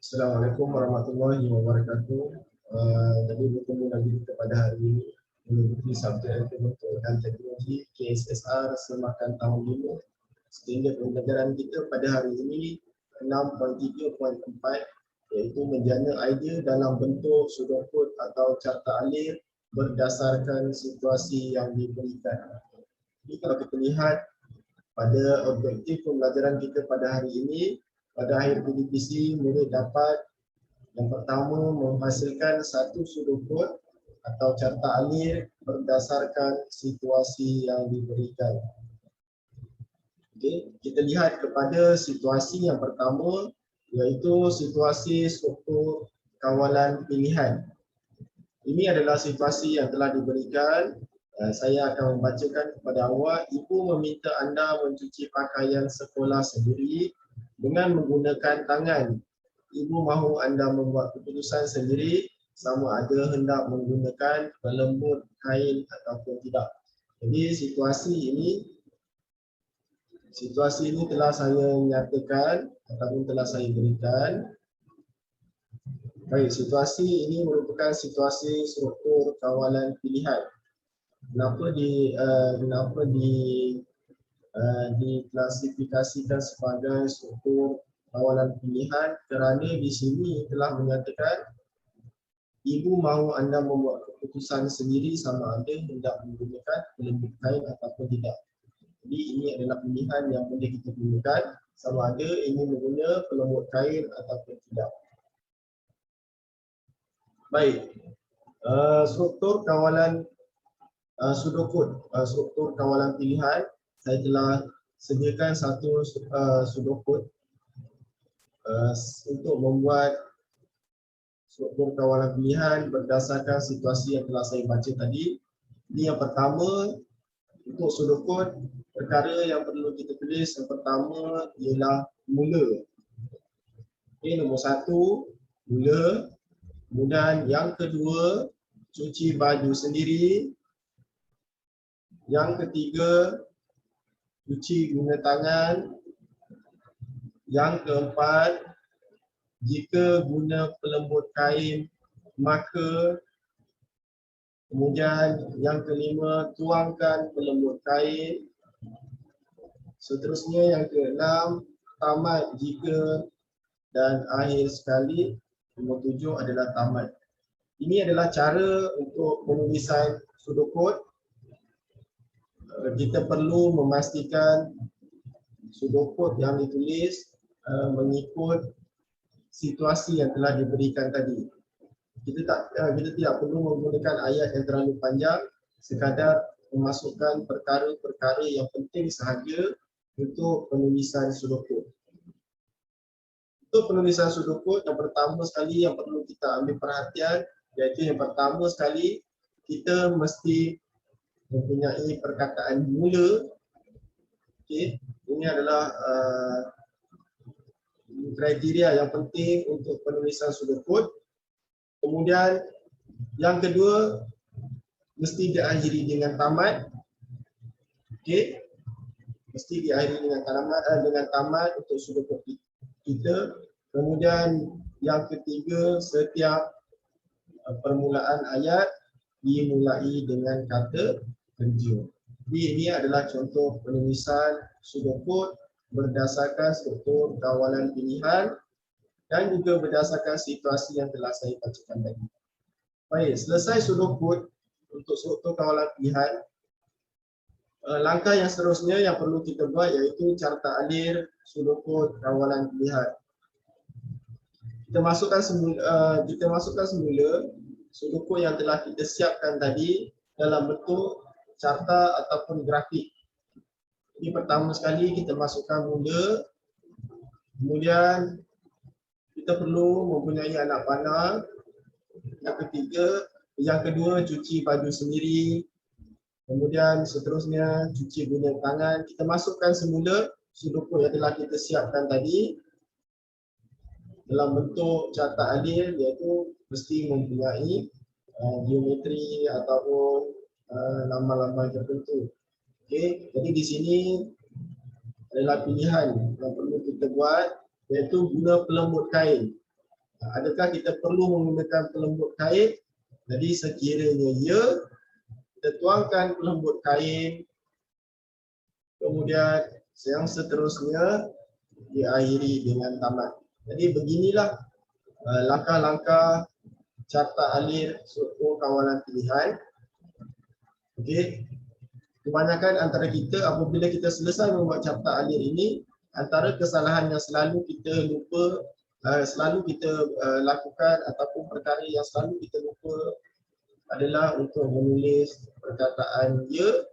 Assalamualaikum warahmatullahi wabarakatuh. Jadi bertemu lagi kita pada hari ini mengikuti subjek Informatika dan Teknologi KSSR semakan tahun 5. Sehingga pembelajaran kita pada hari ini 6.3.4 iaitu menjana idea dalam bentuk sudokod atau carta alir berdasarkan situasi yang diberikan. Jadi kalau kita lihat pada objektif pembelajaran kita pada hari ini, pada akhir PDPC murid dapat yang pertama menghasilkan satu sudokod atau carta alir berdasarkan situasi yang diberikan. Okey, kita lihat kepada situasi yang pertama iaitu situasi struktur kawalan pilihan. Ini adalah situasi yang telah diberikan. Saya akan membacakan kepada awak. Ibu meminta anda mencuci pakaian sekolah sendiri dengan menggunakan tangan. Ibu mahu anda membuat keputusan sendiri sama ada hendak menggunakan pelembut kain ataupun tidak. Jadi situasi ini telah saya nyatakan ataupun telah saya berikan. Baik, situasi ini merupakan situasi struktur kawalan pilihan. Kenapa diklasifikasikan sebagai struktur kawalan pilihan? Kerana di sini telah menyatakan ibu mahu anda membuat keputusan sendiri sama ada hendak menggunakan pelembut kain ataupun tidak. Jadi ini adalah pilihan yang boleh kita gunakan sama ada ingin menggunakan pelembut kain ataupun tidak. Baik, struktur kawalan sudokod, struktur kawalan pilihan. Saya telah sediakan satu sudokod untuk membuat struktur kawalan pilihan berdasarkan situasi yang telah saya baca tadi. Ini yang pertama, untuk sudokod, perkara yang perlu kita tulis yang pertama ialah mula. Okay, nombor satu, mula. Kemudian yang kedua, cuci baju sendiri. Yang ketiga, cuci guna tangan. Yang keempat, jika guna pelembut kain, maka. Kemudian yang kelima, tuangkan pelembut kain. Seterusnya yang keenam, tamat jika, dan akhir sekali, nombor 7 adalah tamat. Ini adalah cara untuk penulisan sudokod. Kita perlu memastikan sudokod yang ditulis mengikut situasi yang telah diberikan tadi. Kita tidak perlu menggunakan ayat yang terlalu panjang, sekadar memasukkan perkara-perkara yang penting sahaja untuk penulisan sudokod. Untuk penulisan sudokod, yang pertama sekali yang perlu kita ambil perhatian, iaitu yang pertama sekali kita mesti mempunyai perkataan mula. Okay. Ini adalah kriteria yang penting untuk penulisan sudokod. Kemudian yang kedua, mesti diakhiri dengan tamat. Okay. Mesti diakhiri dengan tamat untuk sudokod kita. Kemudian yang ketiga, setiap permulaan ayat dimulai dengan kata kerja. Jadi ini adalah contoh penulisan sudokod berdasarkan struktur kawalan pilihan dan juga berdasarkan situasi yang telah saya bacakan tadi. Baik, selesai sudokod untuk struktur kawalan pilihan, langkah yang seterusnya yang perlu kita buat iaitu carta alir sudokod kawalan pilihan. Kita masukkan semula sudokod yang telah kita siapkan tadi dalam bentuk carta ataupun grafik. Jadi pertama sekali kita masukkan mula, kemudian kita perlu mempunyai anak panah. Yang kedua cuci baju sendiri. Kemudian seterusnya cuci guna tangan. Kita masukkan semula sudokod yang telah kita siapkan tadi dalam bentuk carta alir, iaitu mesti mempunyai geometri ataupun lambang-lambang tertentu. Okey, jadi di sini adalah pilihan yang perlu kita buat, iaitu guna pelembut kain. Adakah kita perlu menggunakan pelembut kain? Jadi sekiranya ya, kita tuangkan pelembut kain, kemudian yang seterusnya diakhiri dengan tamat. Jadi beginilah langkah-langkah carta alir struktur kawalan pilihan. Okey. Kebanyakan antara kita apabila kita selesai membuat carta alir ini, antara kesalahan yang selalu kita lupa, selalu kita lakukan ataupun perkara yang selalu kita lupa adalah untuk menulis perkataan ya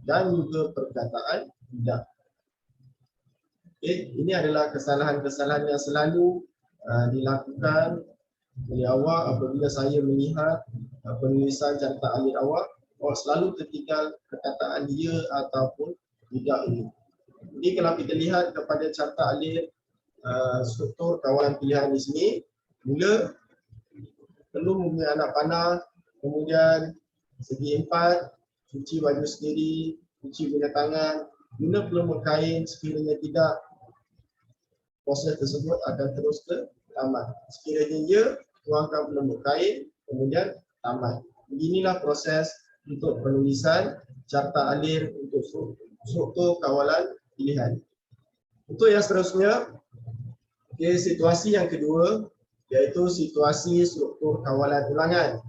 dan juga perkataan tidak. Okay. Ini adalah kesalahan-kesalahan yang selalu dilakukan oleh awak apabila saya melihat penulisan carta alir awak. Awak selalu tertinggal perkataan ya ataupun tidak ini. Jadi kalau kita lihat kepada carta alir struktur kawalan pilihan di sini, mula perlu mempunyai anak panah, kemudian segi 4, cuci baju sendiri, cuci guna tangan, guna pelembut kain. Sekiranya tidak, proses tersebut akan terus ke tamat. Sekiranya ya, tuangkan pelembut kain, kemudian tamat. Beginilah proses untuk penulisan carta alir untuk struktur kawalan pilihan. Untuk yang seterusnya, situasi yang kedua iaitu situasi struktur kawalan ulangan.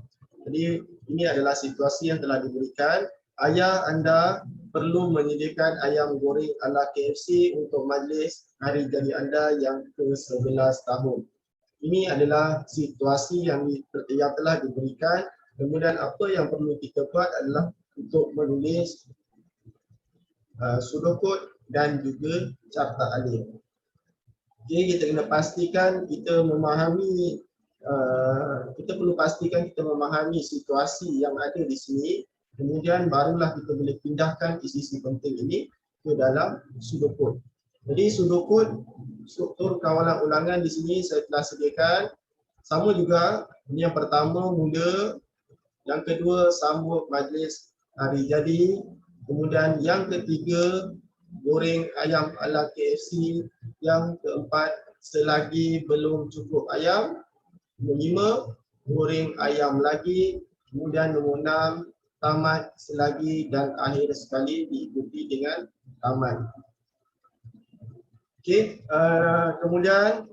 Jadi ini adalah situasi yang telah diberikan. Ayah anda perlu menyediakan ayam goreng ala KFC untuk majlis hari jadi anda yang ke-11 tahun. Ini adalah situasi yang telah diberikan. Kemudian apa yang perlu kita buat adalah untuk menulis sudokod dan juga carta alir. Jadi kita kena pastikan kita memahami, kita perlu pastikan kita memahami situasi yang ada di sini. Kemudian barulah kita boleh pindahkan isi-isi penting ini ke dalam sudokod. Jadi sudokod struktur kawalan ulangan di sini saya telah sediakan. Sama juga, ini yang pertama mula, yang kedua sambut majlis hari jadi, kemudian yang ketiga goreng ayam ala KFC, yang keempat selagi belum cukup ayam, nombor 5 goreng ayam lagi, kemudian nombor 6 tamat selagi, dan akhir sekali diikuti dengan tamat. Okey, kemudian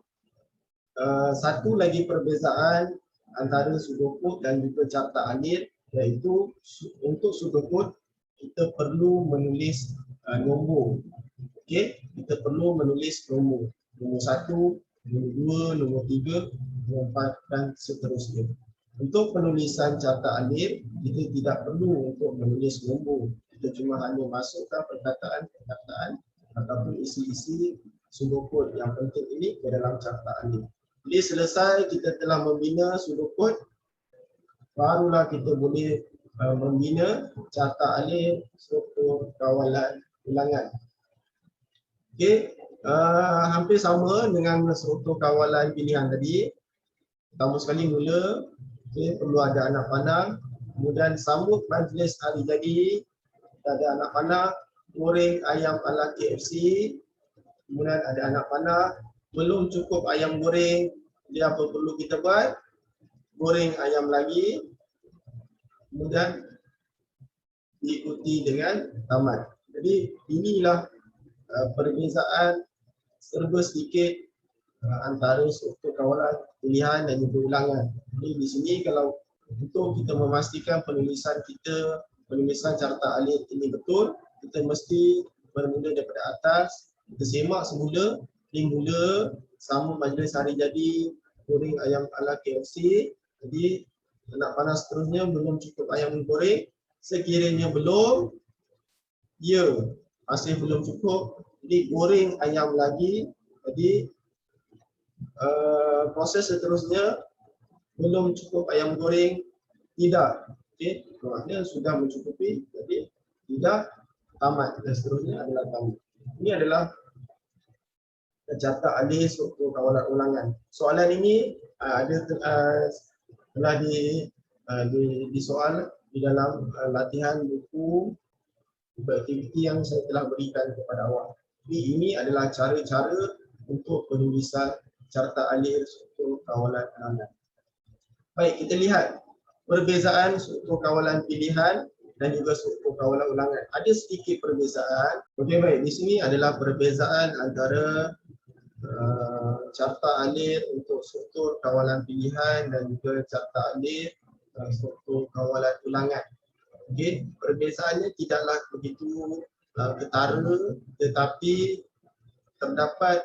satu lagi perbezaan antara sudokod dan juga carta alir, iaitu untuk sudokod kita perlu menulis nombor. Okey, kita perlu menulis nombor. Nombor 1, nombor 2, nombor 3, nombor 4 dan seterusnya. Untuk penulisan carta alir, kita tidak perlu untuk menulis nombor. Kita cuma hanya masukkan perkataan-perkataan ataupun isi-isi sudokod yang penting ini ke dalam carta alir. Jadi selesai kita telah membina sudokod, barulah kita boleh membina carta alir struktur kawalan ulangan. Okey, hampir sama dengan struktur kawalan pilihan tadi. Pertama sekali mula, perlu ada anak panah, kemudian sambut majlis hari jadi, ada anak panah, goreng ayam ala KFC, kemudian ada anak panah, belum cukup ayam goreng, dia apa perlu kita buat? Goreng ayam lagi, kemudian diikuti dengan tamat. Jadi inilah perbezaan serba sedikit antara struktur kawalan pilihan dan juga ulangan. Jadi di sini kalau untuk kita memastikan penulisan kita, penulisan carta alir ini betul, kita mesti bermula daripada atas. Kita semak semula, mula sama majlis hari jadi, goreng ayam ala KFC. Jadi anak panah seterusnya belum cukup ayam goreng. Sekiranya belum, ya masih belum cukup, jadi goreng ayam lagi. Jadi proses seterusnya belum cukup ayam goreng, tidak. Okey, maknanya sudah mencukupi, jadi tidak, tamat, dan seterusnya adalah tamat. Ini adalah carta alir struktur kawalan ulangan. Soalan ini ada telah disoal di dalam latihan buku aktiviti yang saya telah berikan kepada awak. Jadi ini adalah cara-cara untuk penulisan carta alir struktur kawalan ulangan. Baik, kita lihat perbezaan struktur kawalan pilihan dan juga struktur kawalan ulangan. Ada sedikit perbezaan. Okey, baik. Di sini adalah perbezaan antara carta alir untuk struktur kawalan pilihan dan juga carta alir struktur kawalan ulangan. Okey, perbezaannya tidaklah begitu ketara, tetapi terdapat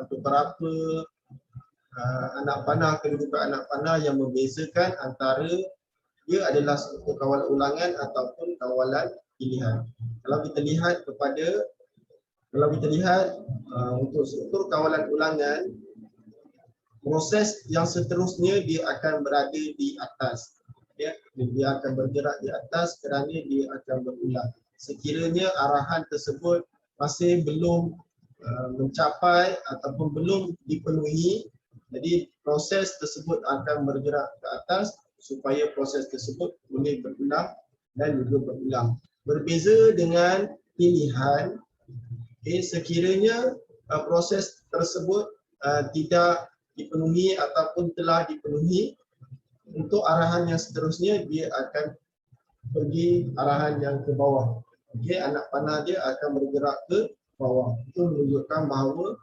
beberapa anak panah, kedudukan anak panah yang membezakan antara dia adalah struktur kawalan ulangan ataupun kawalan pilihan. Kalau kita lihat untuk struktur kawalan ulangan, proses yang seterusnya dia akan berada di atas. Ya, dia akan bergerak di atas kerana dia akan berulang. Sekiranya arahan tersebut masih belum mencapai ataupun belum dipenuhi, jadi proses tersebut akan bergerak ke atas supaya proses tersebut boleh berulang dan juga berulang. Berbeza dengan pilihan, sekiranya proses tersebut tidak dipenuhi ataupun telah dipenuhi, untuk arahan yang seterusnya dia akan pergi arahan yang ke bawah. Okey, anak panah dia akan bergerak ke bawah. Itu menunjukkan bahawa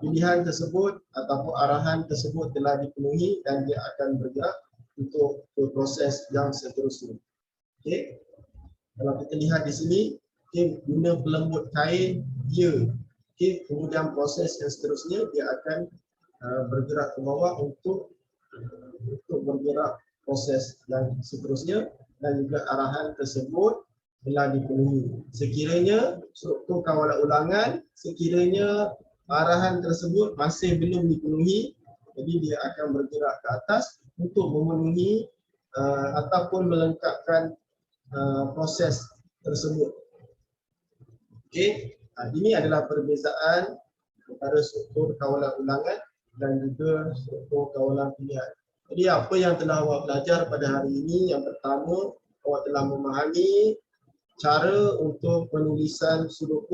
pilihan tersebut ataupun arahan tersebut telah dipenuhi dan dia akan bergerak untuk proses yang seterusnya. Okey. Kalau kita lihat di sini, guna pelembut kain dia. Okey, kemudian proses yang seterusnya dia akan bergerak ke bawah untuk bergerak proses yang seterusnya dan juga arahan tersebut telah dipenuhi. Sekiranya struktur kawalan ulangan, sekiranya arahan tersebut masih belum dipenuhi, jadi dia akan bergerak ke atas untuk memenuhi ataupun melengkapkan proses tersebut. Okey, ini adalah perbezaan antara struktur kawalan ulangan dan juga struktur kawalan pilihan. Jadi apa yang telah awak belajar pada hari ini, yang pertama, awak telah memahami cara untuk penulisan sudut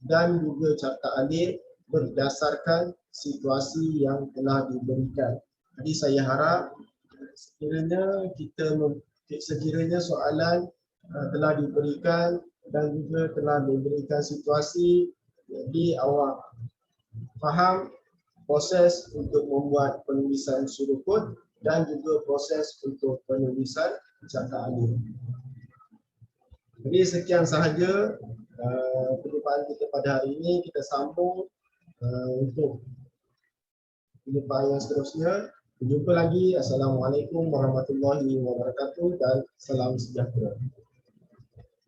dan juga carta alir berdasarkan situasi yang telah diberikan. Jadi saya harap sekiranya soalan telah diberikan dan juga telah diberikan situasi, jadi awak faham proses untuk membuat penulisan sudut dan juga proses untuk penulisan carta alir. Jadi sekian sahaja perjumpaan kita pada hari ini. Kita sambung untuk perjumpaan yang seterusnya. Berjumpa lagi. Assalamualaikum warahmatullahi wabarakatuh dan salam sejahtera.